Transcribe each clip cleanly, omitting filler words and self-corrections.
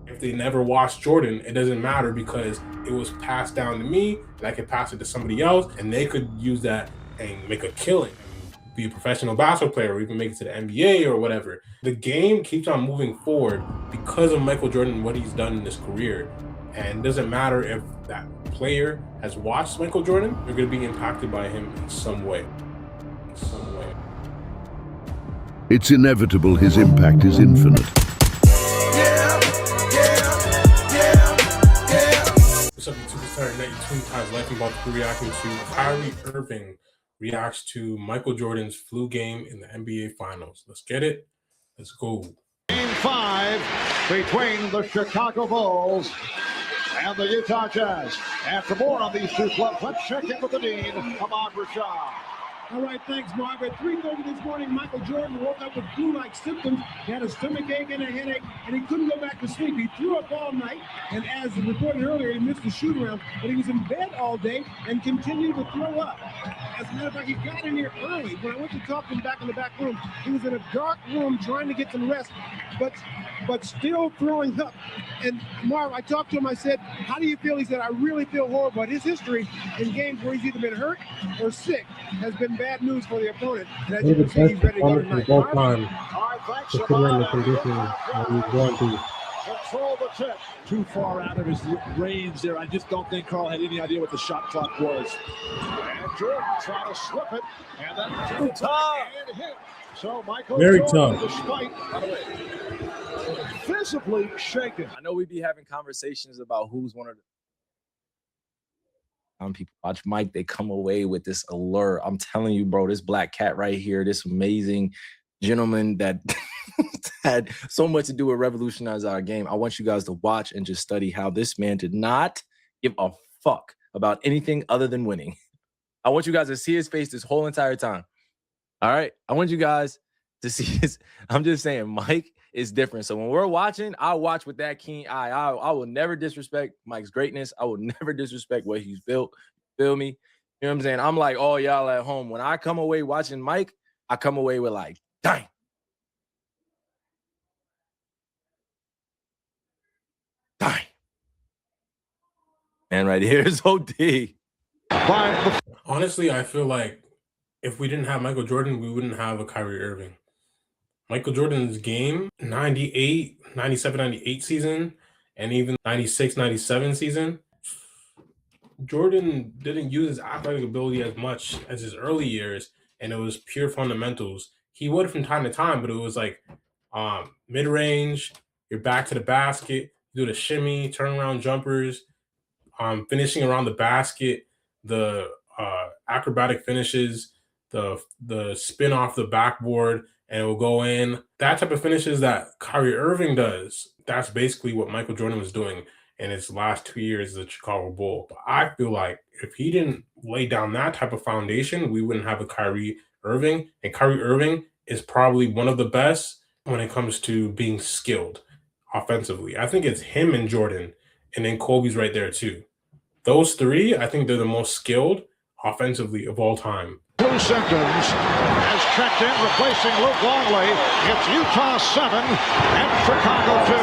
If they never watched Jordan, it doesn't matter because it was passed down to me, and I could pass it to somebody else, and they could use that and make a killing, and be a professional basketball player, or even make it to the NBA or whatever. The game keeps on moving forward because of Michael Jordan and what he's done in his career. And it doesn't matter if that player has watched Michael Jordan, they're going to be impacted by him in some way. It's inevitable his impact is infinite. What's up, YouTube? Superstar Net YouTube Times Life and about to be reacting to Kyrie Irving reacts to Michael Jordan's flu game in the NBA Finals. Let's get it. Let's go. Game 5 between the Chicago Bulls and the Utah Jazz. And for more on these two clubs, let's check in with the Dean, Ahmad Rashad. All right, thanks, Marv. At 3:30 this morning, Michael Jordan woke up with flu-like symptoms. He had a stomach ache and a headache, and he couldn't go back to sleep. He threw up all night, and as reported earlier, he missed the shoot-around, but he was in bed all day and continued to throw up. As a matter of fact, he got in here early. When I went to talk to him back in the back room, he was in a dark room trying to get some rest, but still throwing up. And Marv, I talked to him, I said, how do you feel? He said, I really feel horrible. But his history in games where he's either been hurt or sick has been bad news for the opponent. And as you can see, he's ready to go tonight. All right, thanks, Ahmad. The condition he's going to control the tip. Too far out of his range there. I just don't think Carl had any idea what the shot clock was. And Jordan trying to slip it, and then tough and hit. So Michael very Jordan, tough. Despite, by the way, visibly shaken. I know we'd be having conversations about who's one of the people watch Mike, they come away with this allure. I'm telling you, bro, this black cat right here, this amazing gentleman that had so much to do with revolutionize our game. I want you guys to watch and just study how this man did not give a fuck about anything other than winning. I want you guys to see his face this whole entire time. All right? I want you guys to see his. I'm just saying, Mike is different. So when we're watching, I watch with that keen eye. I will never disrespect Mike's greatness. I will never disrespect what he's built. Feel me? You know what I'm saying? I'm like, oh, y'all at home. When I come away watching Mike, I come away with like, dang. Dang. And right here is OD. Honestly, I feel like if we didn't have Michael Jordan, we wouldn't have a Kyrie Irving. Michael Jordan's game, 98, 97, 98 season, and even 96, 97 season, Jordan didn't use his athletic ability as much as his early years, and it was pure fundamentals. He would from time to time, but it was like mid-range, you're back to the basket, you do the shimmy, turnaround jumpers, finishing around the basket, the acrobatic finishes, the spin off the backboard, and it will go in. That type of finishes that Kyrie Irving does, that's basically what Michael Jordan was doing in his last 2 years as a Chicago Bull. But I feel like if he didn't lay down that type of foundation, we wouldn't have a Kyrie Irving. And Kyrie Irving is probably one of the best when it comes to being skilled offensively. I think it's him and Jordan, and then Kobe's right there too. Those three, I think they're the most skilled offensively of all time. Blue Symptons has checked in, replacing Luke Longley. It's Utah 7 and Chicago 2.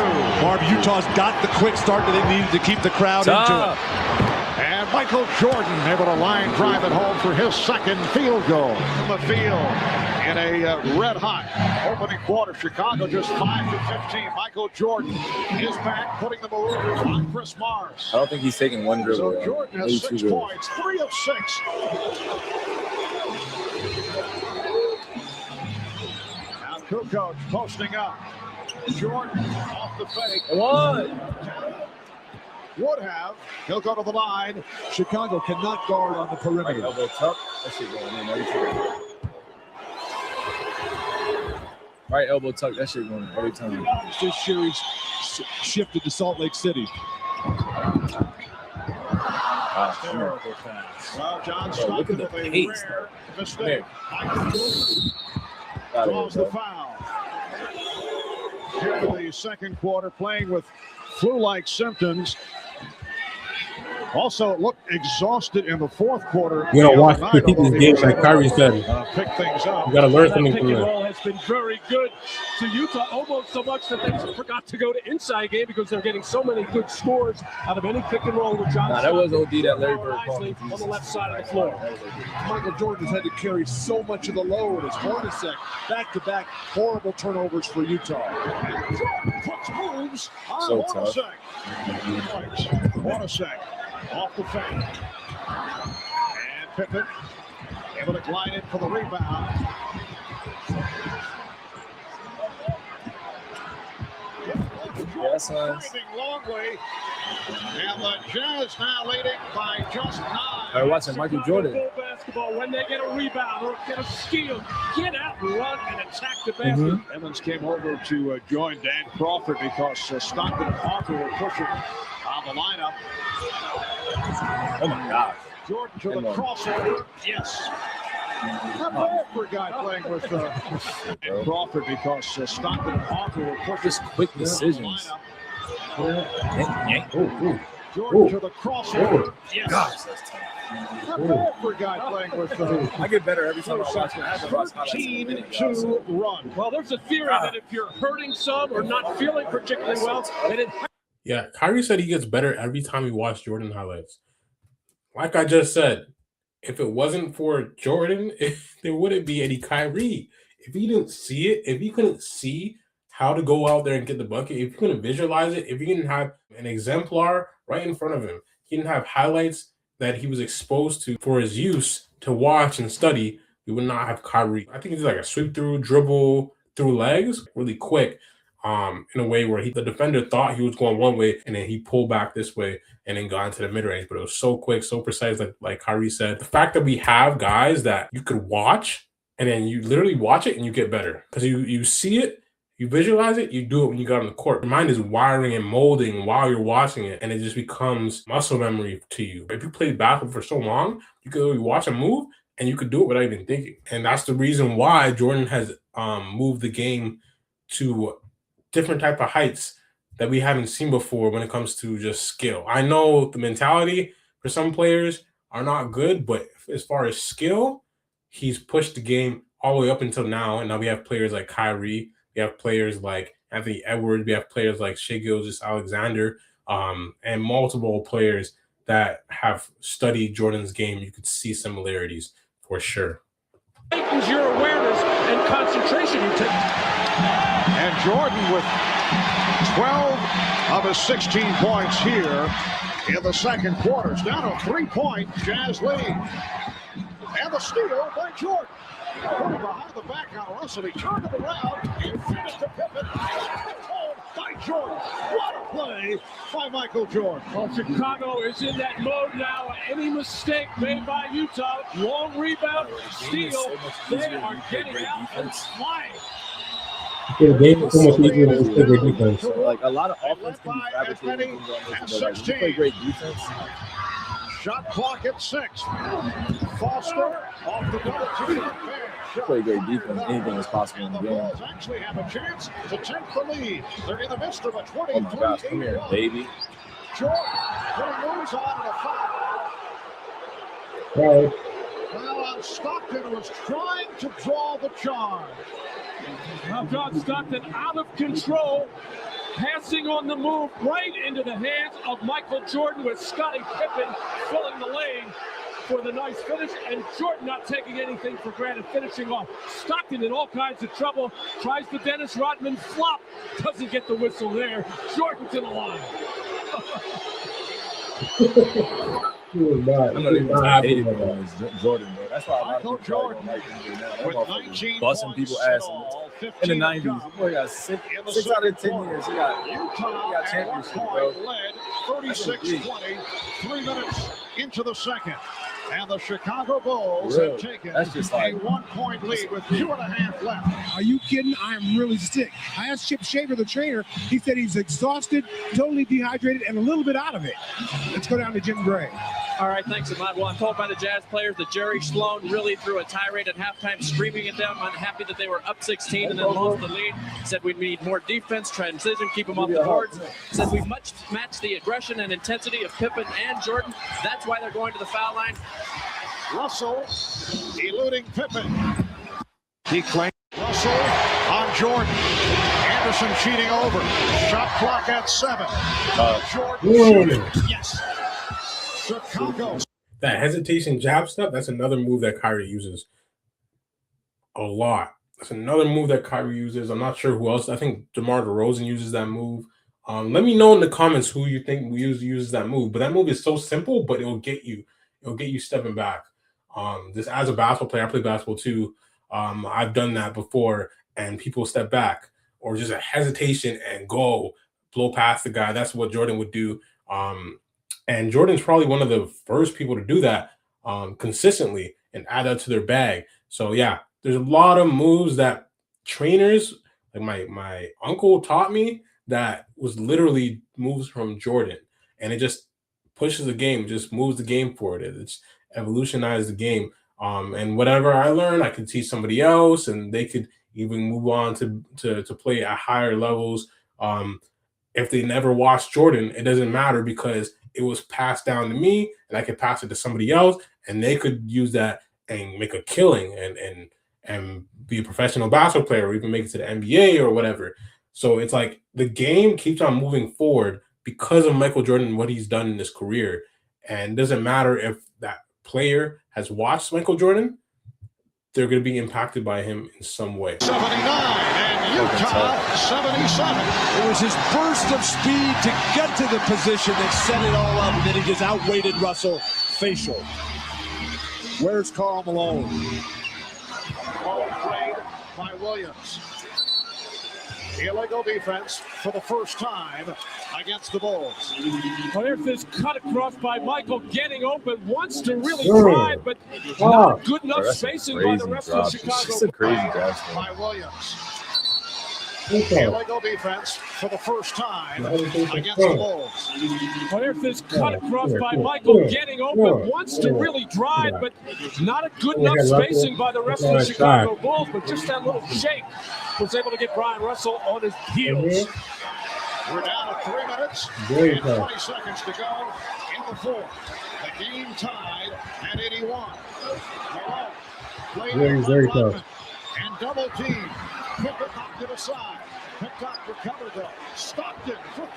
Marv, Utah's got the quick start that they needed to keep the crowd into it. And Michael Jordan able to line drive it home for his second field goal from the field in a red-hot opening quarter. Chicago just 5 for 15. Michael Jordan is back, putting the move on Chris Morris. I don't think he's taking one dribble. So Jordan has 6 points, 3 of 6. Now Kukoc posting up. Jordan off the fake. Would have. He'll go to the line. Chicago cannot guard on the perimeter. Right elbow tuck. That shit going in every time. Right elbow tuck. That shit going in every time. This series shifted to Salt Lake City. Well, John Stockton with a rare mistake. Draws the foul. Here in the second quarter, playing with flu-like symptoms. Also looked exhausted in the fourth quarter. You gotta watch critique this game, like Kyrie said. Pick things up. You gotta learn something pick from and this. roll has been very good to Utah, almost so much that they forgot to go to inside game because they're getting so many good scores out of any pick and roll with John. That was OD that Larry Bird called on the left side of the floor. Michael Jordan's had to carry so much of the load. It's Hornacek, back-to-back horrible turnovers for Utah. Puts moves on So tough. Hornacek off the fake. And Pippen able to glide in for the rebound. Yes, nice. Long way. And the Jazz now leading by just 9. They're watching Michael Jordan. Basketball, when they get a rebound or get a steal, get out and run and attack the basket. Evans came over to join Dan Crawford because Stockton and Parker were pushing on the lineup. Oh my gosh. Jordan to the crossover. Yes. Not bad for a guy playing with Crawford because Stockton and Parker were pushing. Just quick decisions. Jordan to the crossover. Yes. Gosh, that's tough. Not bad for a guy playing with I get better every time I watch it. 13-2 run. Well, there's a theory that if you're hurting some or not feeling particularly well, then it. Yeah, Kyrie said he gets better every time he watches Jordan highlights. Like I just said, if it wasn't for Jordan, there wouldn't be any Kyrie. If he didn't see it, if he couldn't see how to go out there and get the bucket, if he couldn't visualize it, if he didn't have an exemplar right in front of him, he didn't have highlights that he was exposed to for his use to watch and study, we would not have Kyrie. I think he's like a sweep through, dribble through legs really quick, in a way where the defender thought he was going one way and then he pulled back this way and then got into the mid-range. But it was so quick, so precise, like Kyrie said. The fact that we have guys that you could watch and then you literally watch it and you get better. Because you see it, you visualize it, you do it when you got on the court. Your mind is wiring and molding while you're watching it, and it just becomes muscle memory to you. If you play basketball for so long, you could literally watch a move and you could do it without even thinking. And that's the reason why Jordan has moved the game to different type of heights that we haven't seen before when it comes to just skill. I know the mentality for some players are not good, but as far as skill, he's pushed the game all the way up until now. And now we have players like Kyrie, we have players like Anthony Edwards, we have players like Shai Gilgeous-Alexander, and multiple players that have studied Jordan's game. You could see similarities for sure. Heightens your awareness and concentration. And Jordan with 12 of his 16 points here in the second quarter. It's down a 3-point Jazz lead. And the steal by Jordan. Putting behind the back on Russell. He turned it around and finished to Pippen. Home by Jordan. What a play by Michael Jordan. Well, Chicago is in that mode now. Any mistake made by Utah, long rebound, steal, they are getting out and flying. The game is so much easier when you play great defense. Like a lot of offense can be fabricated, but you play great defense. Shot clock at 6. Foster off the double team. Play great defense. Anything is possible in the The game. Bulls actually have a chance to take the lead. They're in the midst of a 23-8 Oh my gosh, come here, run. baby. Jordan moves on and a foul. Right. Well, Stockton was trying to draw the charge. Now John Stockton out of control, passing on the move right into the hands of Michael Jordan with Scottie Pippen filling the lane for the nice finish, and Jordan not taking anything for granted, finishing off. Stockton in all kinds of trouble, tries the Dennis Rodman flop, doesn't get the whistle there. Jordan to the line. I'm not even hating on Jordan, bro. That's why a lot Michael of people Jordan like him now. with That 19 motherfucker busting points people in ass all, in 15 the 90s. shots. Boy, got six out of 10 years. He got championship, bro. Led 36-20, 3 minutes into the second. And the Chicago Bulls have taken That's just like a 1-point lead with 2.5 left. Are you kidding? I'm really sick. I asked Chip Shaver, the trainer. He said he's exhausted, totally dehydrated, and a little bit out of it. Let's go down to Jim Gray. All right, thanks, Ahmad. Well, I'm told by the Jazz players that Jerry Sloan really threw a tirade at halftime, screaming at them, unhappy that they were up 16 and then lost the lead. Said we need more defense, transition, keep them off the boards. Said we matched the aggression and intensity of Pippen and Jordan. That's why they're going to the foul line. Russell eluding Pippen. He claimed Russell on Jordan. Anderson cheating over. Shot clock at 7. Jordan shooting. Yes. Chicago. That hesitation jab step, that's another move that Kyrie uses a lot. That's another move that Kyrie uses. I'm not sure who else. I think DeMar DeRozan uses that move. Let me know in the comments who you think uses that move. But that move is so simple, but it'll get you stepping back. Just as a basketball player, I play basketball too. I've done that before, and people step back or just a hesitation and go blow past the guy. That's what Jordan would do. And Jordan's probably one of the first people to do that consistently and add that to their bag. So yeah, there's a lot of moves that trainers, like my uncle taught me, that was literally moves from Jordan, and it just pushes the game, just moves the game forward. It's evolutionized the game. And whatever I learned, I could teach somebody else, and they could even move on to play at higher levels. If they never watched Jordan, it doesn't matter because it was passed down to me, and I could pass it to somebody else, and they could use that and make a killing and be a professional basketball player, or even make it to the NBA or whatever. So it's like the game keeps on moving forward because of Michael Jordan and what he's done in his career. And it doesn't matter if that player has watched Michael Jordan, they're going to be impacted by him in some way. 79 and Utah 77. It was his burst of speed to get to the position that set it all up, and then he just outweighted Russell facial. Where's Karl Malone? Ball played by Williams. Illegal defense for the first time against the Bulls. Well, there's this cut across by Michael, getting open, wants to really try, but not good enough spacing by the rest of Chicago. It's a crazy drop. By Williams. Illegal defense for the first time against the Bulls. Well, there's this cut across by Michael, getting open, wants to really drive, but not a good enough spacing by the rest of the Chicago Bulls, but just that little shake was able to get Brian Russell on his heels. We're down to 3 minutes and 20 seconds to go in the fourth. The game tied at 81. Malone played very close. And double team. Pippen knocked it aside. Pickett recovered though. Stockton for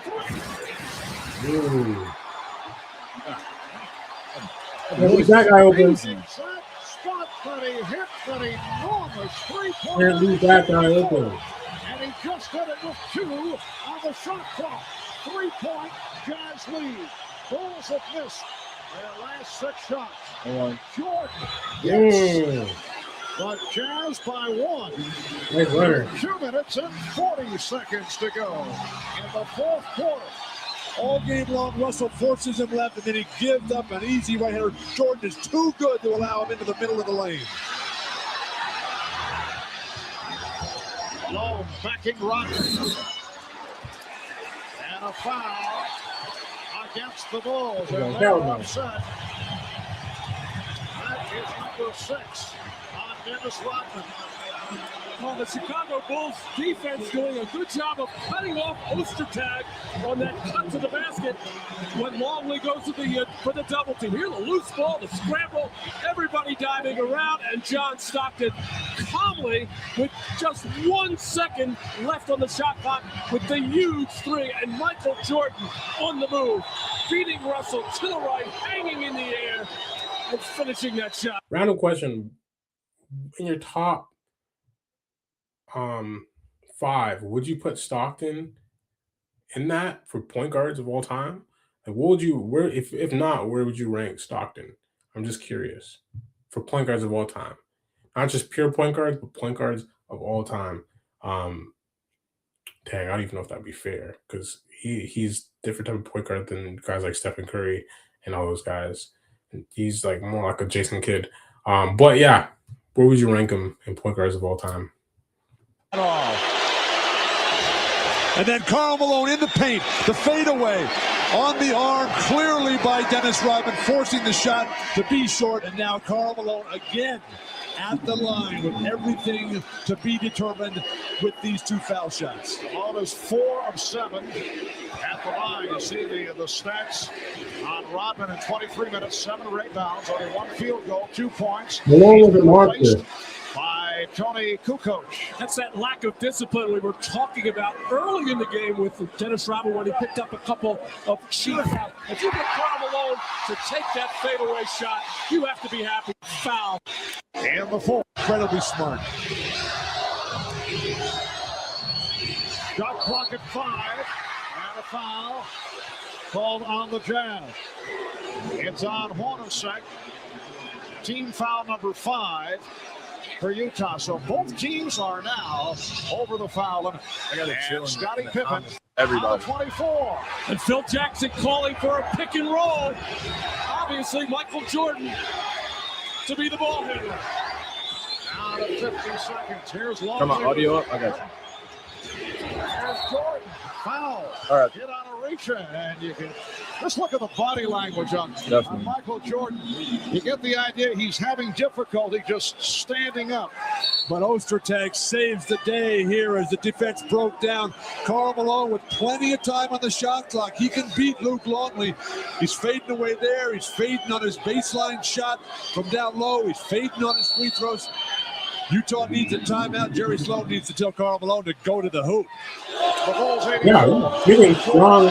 3. Who's that guy open? Spot that he hit that enormous 3-point. Can't leave that guy open. And he just did it with 2 on the shot clock. 3-point Jazz lead. Bulls have missed their last 6 shots. Jordan. Yes. But Jazz by 1. Nice runner. 2 minutes and 40 seconds to go in the fourth quarter. All game long, Russell forces him left, and then he gives up an easy right-hander. Jordan is too good to allow him into the middle of the lane. Low backing Rodgers. And a foul against the Bulls. And they're upset. That is number 6 on Dennis Rodman. Well, the Chicago Bulls defense doing a good job of cutting off Ostertag on that cut to the basket when Longley goes to for the double team. Here, the loose ball, the scramble, everybody diving around, and John Stockton calmly, with just 1 second left on the shot clock, with the huge 3, and Michael Jordan on the move, feeding Russell to the right, hanging in the air, and finishing that shot. Random question: in your top 5, would you put Stockton in that for point guards of all time? Like, what would you, where, if not, where would you rank Stockton? I'm just curious for point guards of all time, not just pure point guards, but point guards of all time. Dang, I don't even know if that'd be fair because he's different type of point guard than guys like Stephen Curry and all those guys. He's like more like a Jason Kidd. But yeah, where would you rank him in point guards of all time? And then Karl Malone in the paint, the fadeaway, On the arm, clearly by Dennis Rodman, forcing the shot to be short. And now Karl Malone again at the line with everything to be determined with these two foul shots. Malone is 4 of 7 at the line. You see the stats on Rodman in 23 minutes, 7 rebounds, only 1 field goal, 2 points. Malone was a monster. By Tony Kukoc. That's that lack of discipline we were talking about early in the game with Dennis Rodman when he picked up a couple of cheap fouls. If you get Karl Malone to take that fadeaway shot, you have to be happy. Foul. And the 4. Incredibly smart. Shot clock at 5. And a foul called on the Jazz. It's on Hornacek. Team foul number 5. For Utah, so both teams are now over the foul. And Scottie Pippen, everybody 24. And Phil Jackson calling for a pick and roll. Obviously, Michael Jordan to be the ball handler. Down to 50 seconds. Here's long. Come on, audio up. I got you. Here's Jordan. Foul. All right. Get on a reach, and you can just look at the body language on Michael Jordan. You get the idea he's having difficulty just standing up. But Ostertag saves the day here as the defense broke down. Karl Malone with plenty of time on the shot clock. He can beat Luke Longley. He's fading away there. He's fading on his baseline shot from down low. He's fading on his free throws. Utah needs a timeout. Jerry Sloan needs to tell Karl Malone to go to the hoop. Yeah, feeling strong.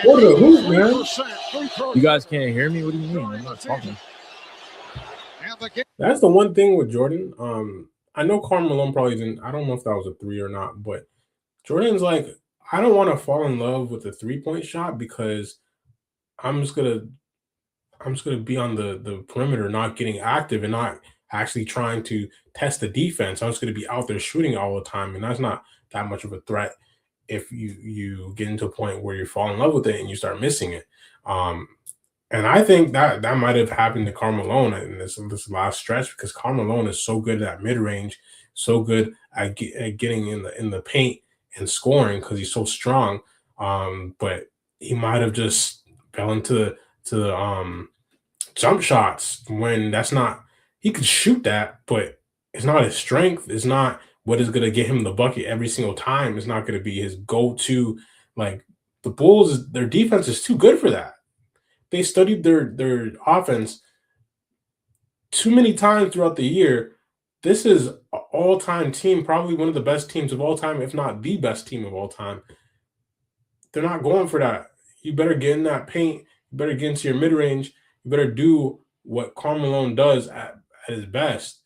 Go to the hoop, man. You guys can't hear me? What do you mean? I'm not talking. That's the one thing with Jordan. I know Karl Malone probably didn't. I don't know if that was a 3 or not, but Jordan's like, I don't want to fall in love with the 3-point shot because I'm just gonna be on the perimeter, not getting active and not actually trying to test the defense. I'm just gonna be out there shooting all the time, and that's not that much of a threat if you get into a point where you fall in love with it and you start missing it. And I think that might have happened to Karl Malone in this last stretch because Karl Malone is so good at mid-range, so good at getting in the paint and scoring because he's so strong. But he might have just fell into the jump shots when that's not. He could shoot that, but it's not his strength. It's not what is going to get him the bucket every single time. It's not going to be his go-to. Like the Bulls, their defense is too good for that. They studied their offense too many times throughout the year. This is an all-time team, probably one of the best teams of all time, if not the best team of all time. They're not going for that. You better get in that paint. You better get into your mid-range. You better do what Karl Malone does at his best.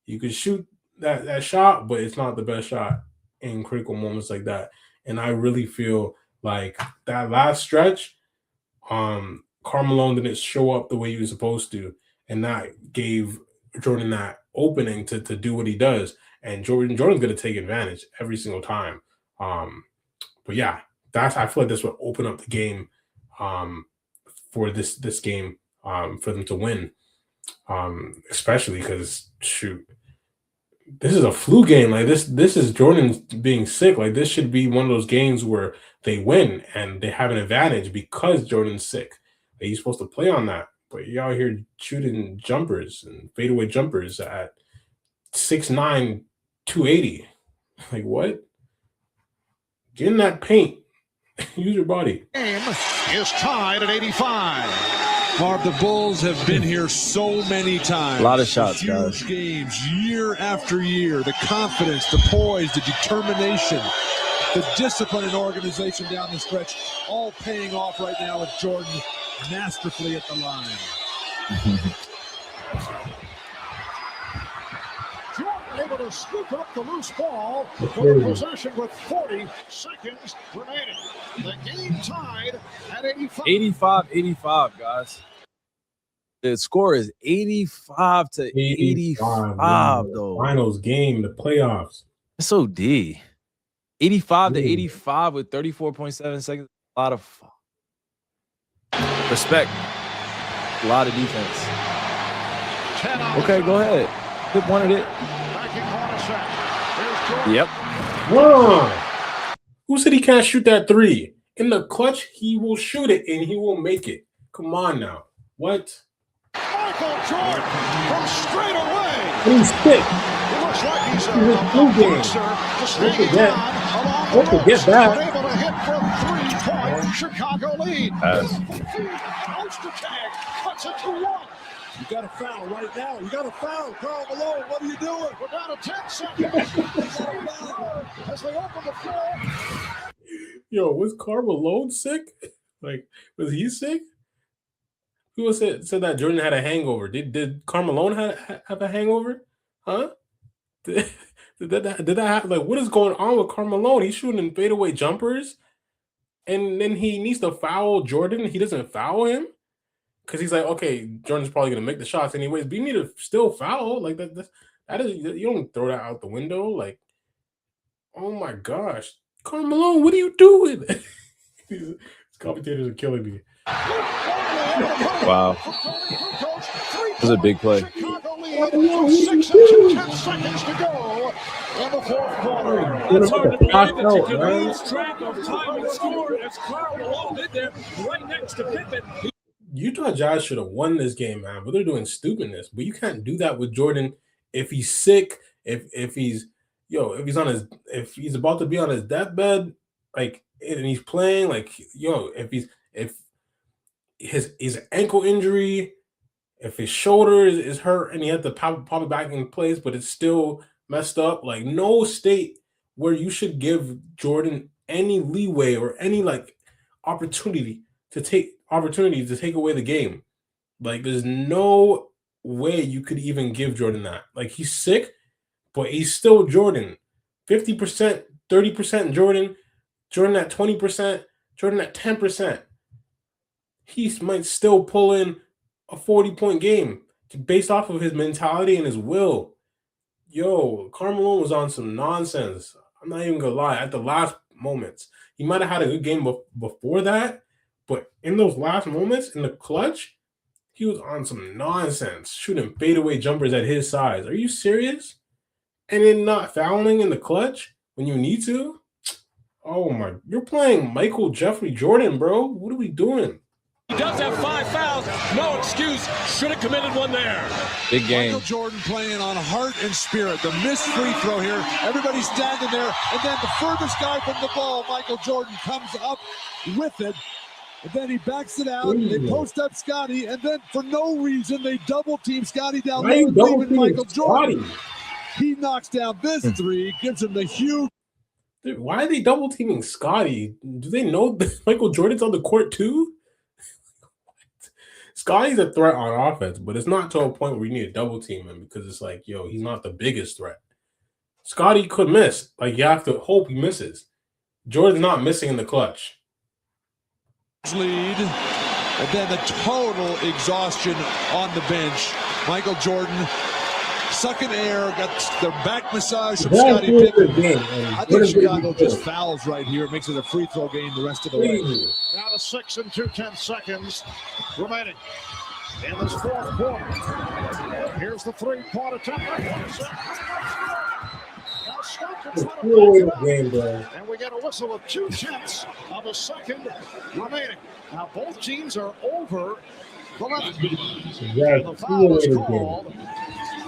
You could shoot that shot, but it's not the best shot in critical moments like that. And I really feel like that last stretch, Karl Malone didn't show up the way he was supposed to, and that gave Jordan that opening to do what he does. And Jordan's going to take advantage every single time. But yeah, I feel like this would open up the game for this game for them to win, especially because this is a flu game. Like this is Jordan being sick. Like this should be one of those games where they win and they have an advantage because Jordan's sick. He's supposed to play on that, but you're out here shooting jumpers and fadeaway jumpers at 6'9", 280. Like what? Get in that paint. Use your body. Game is tied at 85. Marv, the Bulls have been here so many times. A lot of shots, huge guys. Games, year after year. The confidence, the poise, the determination, the discipline and organization down the stretch, all paying off right now with Jordan masterfully at the line. Jordan able to scoop up the loose ball for the possession with 40 seconds remaining. The game tied at 85. 85, guys. The score is 85 to 85 though. Finals game, the playoffs. It's so D. 85 to 85 with 34.7 seconds. A lot of respect. A lot of defense. Okay, go ahead. Pick one of it. Yep. Whoa. Who said he can't shoot that 3? in the clutch, he will shoot it and he will make it. Come on now. What? Michael Jordan from straight away. He's sick. He looks like he's a boxer just Don't hanging forget. on along the Don't forget ropes, that. but able to hit for a 3-point Chicago lead. Pass. Post attack, cuts it to 1. You got a foul right now. You got a foul. Karl Malone, what are you doing? We're down to 10 seconds. As they open the floor. Yo, was Karl Malone sick? Like, was he sick? Who said that Jordan had a hangover? Did Karl Malone have a hangover? Huh? Did that happen? Like, what is going on with Karl Malone? He's shooting fadeaway jumpers, and then he needs to foul Jordan. He doesn't foul him because he's like, okay, Jordan's probably gonna make the shots anyways, but you need to still foul. Like that is, you don't throw that out the window. Like, oh my gosh, Karl Malone, what are you doing? These commentators are killing me. Wow. That was a big play. 6 and 10 seconds to go in the fourth quarter. It's hard to believe that you can lose track of time and score as Karl Malone did there right next to Pippen. Utah Jazz should have won this game, man, but they're doing stupidness. But you can't do that with Jordan if he's sick, if he's about to be on his deathbed, like, and he's playing, like, if his ankle injury, if his shoulder is hurt and he had to pop it back in place, but it's still messed up, like, no state where you should give Jordan any leeway or any like opportunity to take away the game. Like, there's no way you could even give Jordan that. Like, he's sick, but he's still Jordan. 50%, 30% Jordan at 20%, Jordan at 10%. He might still pull in a 40-point game based off of his mentality and his will. Yo, Karl Malone was on some nonsense. I'm not even gonna lie. At the last moments, he might have had a good game before that, but in those last moments, in the clutch, he was on some nonsense, shooting fadeaway jumpers at his size. Are you serious? And then not fouling in the clutch when you need to? Oh my, you're playing Michael Jeffrey Jordan, bro. What are we doing? He does have 5 fouls. No excuse. Should have committed one there. Big game. Michael Jordan playing on heart and spirit. The missed free throw here. Everybody's standing there. And then the furthest guy from the ball, Michael Jordan, comes up with it. And then he backs it out. They post up Scotty. And then for no reason, they double team Scotty down low and leaving Michael Jordan. He knocks down this three, gives him the huge. Dude, why are they double teaming Scotty? Do they know that Michael Jordan's on the court too? Scotty's a threat on offense, but it's not to a point where you need to double team him because it's like, yo, he's not the biggest threat. Scotty could miss. Like, you have to hope he misses. Jordan's not missing in the clutch. Lead, and then the total exhaustion on the bench. Michael Jordan sucking air, got the back massage from Scottie Pippen. I think Chicago just fouls right here, makes it a free throw game the rest of the way. Now to 6 and 2/10 seconds remaining in this fourth quarter. Here's the three-point attempt. And we get a whistle of 2/10 of a second remaining. Now both teams are over the limit. The foul is called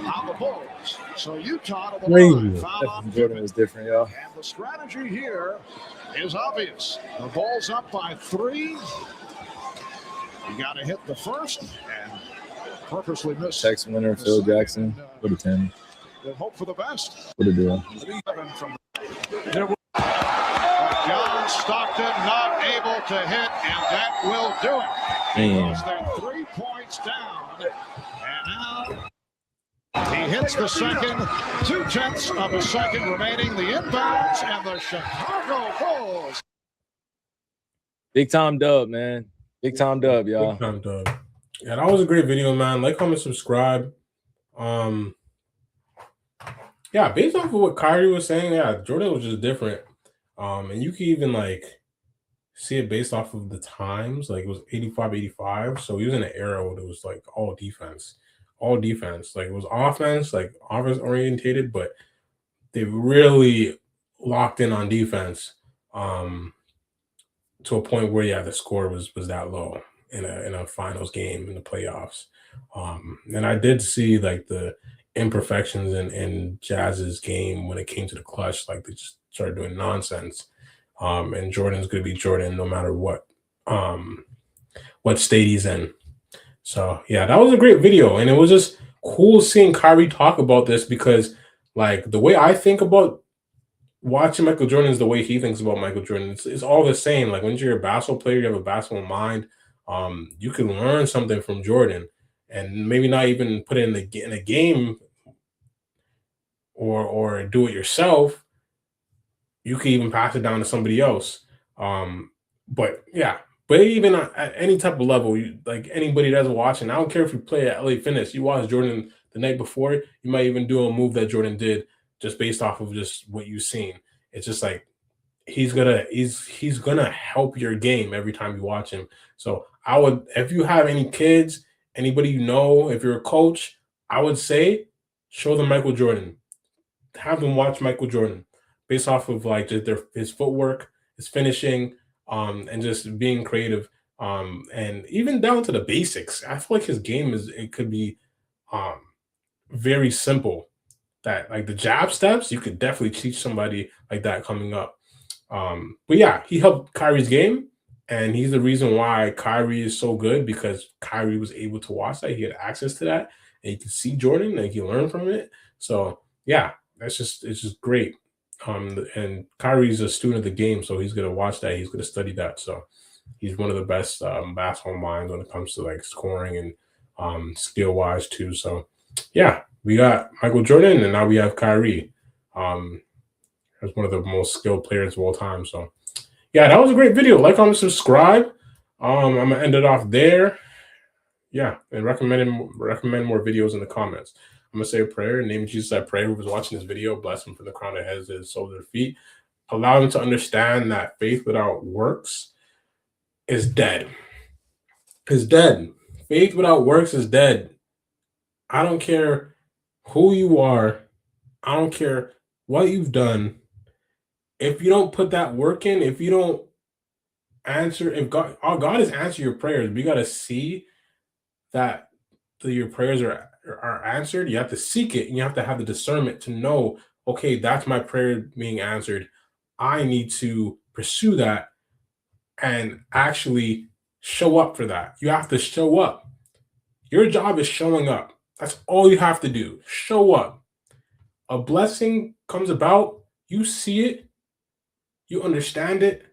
on the Bulls. So Utah to the line. Foul on Jordan was different, y'all. And the strategy here is obvious. The Bulls up by 3. You got to hit the first and purposely miss. Tex winner, Phil Jackson, for the 10. We'll hope for the best. What a deal. John Stockton not able to hit, and that will do it. Because they're 3 points down. And now he hits the second. 2/10 of a second remaining. The inbounds and the Chicago Bulls. Big time dub, man. Big time dub, y'all. Big time dub. Yeah, that was a great video, man. Like, comment, subscribe. Yeah, based off of what Kyrie was saying, yeah, Jordan was just different. And you can even like see it based off of the times. Like, it was 85-85. So he was in an era where it was like all defense. Like, it was offense orientated, but they really locked in on defense. to a point where the score was that low in a finals game in the playoffs. And I did see like the imperfections in Jazz's game when it came to the clutch. Like they just started doing nonsense. And Jordan's gonna be Jordan no matter what state he's in. So yeah, that was a great video, and it was just cool seeing Kyrie talk about this because like the way I think about watching Michael Jordan is the way he thinks about Michael Jordan. It's all the same. Like when you're a basketball player, you have a basketball mind. You can learn something from Jordan, and maybe not even put it in a game or do it yourself. You can even pass it down to somebody else. But yeah, but even at any type of level, like anybody that's watching, I don't care if you play at LA Fitness, you watch Jordan the night before, you might even do a move that Jordan did just based off of just what you've seen. It's just like he's gonna help your game every time you watch him. So I would, if you have any kids, anybody you know, if you're a coach, I would say show them Michael Jordan. Have them watch Michael Jordan based off of like just his footwork, his finishing, and just being creative, and even down to the basics. I feel like his game it could be um, very simple. That like the jab steps, you could definitely teach somebody like that coming up. But yeah, he helped Kyrie's game, and he's the reason why Kyrie is so good because Kyrie was able to watch that. He had access to that, and he could see Jordan, and he learned from it. So yeah, it's just great. And Kyrie's a student of the game, so he's gonna watch that. He's gonna study that. So he's one of the best basketball minds when it comes to like scoring and skill wise too. So yeah, we got Michael Jordan, and now we have Kyrie. As one of the most skilled players of all time. So yeah, that was a great video. Like, comment, subscribe. I'm gonna end it off there. Yeah, and recommend more videos in the comments. I'm gonna say a prayer. In the name of Jesus, I pray whoever's watching this video, bless them from the crown of their heads to the soles of their feet. Allow them to understand that faith without works is dead. Is dead. Faith without works is dead. I don't care who you are. I don't care what you've done. If you don't put that work in, if you don't answer, if God is answering your prayers, we got to see that your prayers are answered. You have to seek it, and you have to have the discernment to know, okay, that's my prayer being answered. I need to pursue that and actually show up for that. You have to show up. Your job is showing up. That's all you have to do. Show up. A blessing comes about, you see it, you understand it,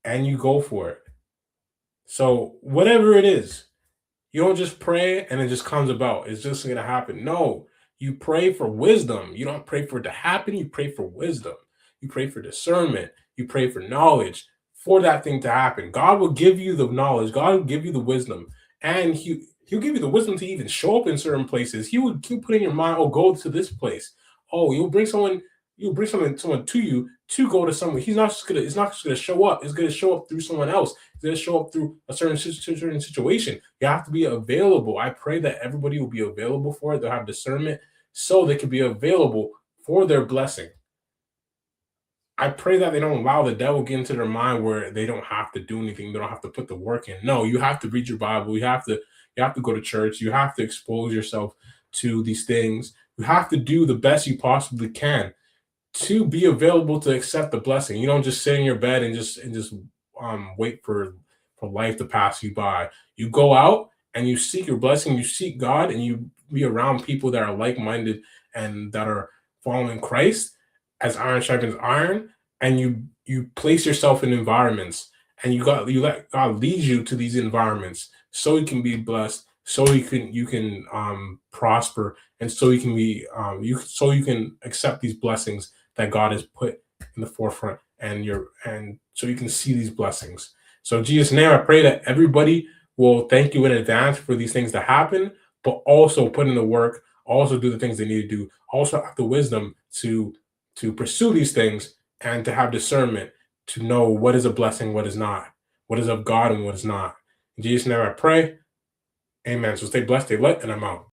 and you go for it. So whatever it is, you don't just pray and it just comes about. It's just going to happen. No, you pray for wisdom. You don't pray for it to happen. You pray for wisdom. You pray for discernment. You pray for knowledge for that thing to happen. God will give you the knowledge. God will give you the wisdom. And he'll give you the wisdom to even show up in certain places. He'll put in your mind, oh, go to this place. Oh, you'll bring someone to you to go to somewhere. It's not just gonna show up. It's gonna show up through someone else. It's gonna show up through a certain situation. You have to be available. I pray that everybody will be available for it. They'll have discernment so they can be available for their blessing. I pray that they don't allow the devil get into their mind where they don't have to do anything. They don't have to put the work in. No, you have to read your Bible. You have to go to church. You have to expose yourself to these things. You have to do the best you possibly can to be available to accept the blessing. You don't just sit in your bed and just wait for life to pass you by. You go out and you seek your blessing, you seek God, and you be around people that are like-minded and that are following Christ as iron sharpens iron, and you place yourself in environments, and you let God lead you to these environments so you can be blessed, so you can prosper, and so you can be you can accept these blessings that God has put in the forefront, and so you can see these blessings. So in Jesus' name, I pray that everybody will thank you in advance for these things to happen, but also put in the work, also do the things they need to do, also have the wisdom to pursue these things and to have discernment to know what is a blessing, what is not, what is of God and what is not. In Jesus' name I pray. Amen. So stay blessed, stay lit, and I'm out.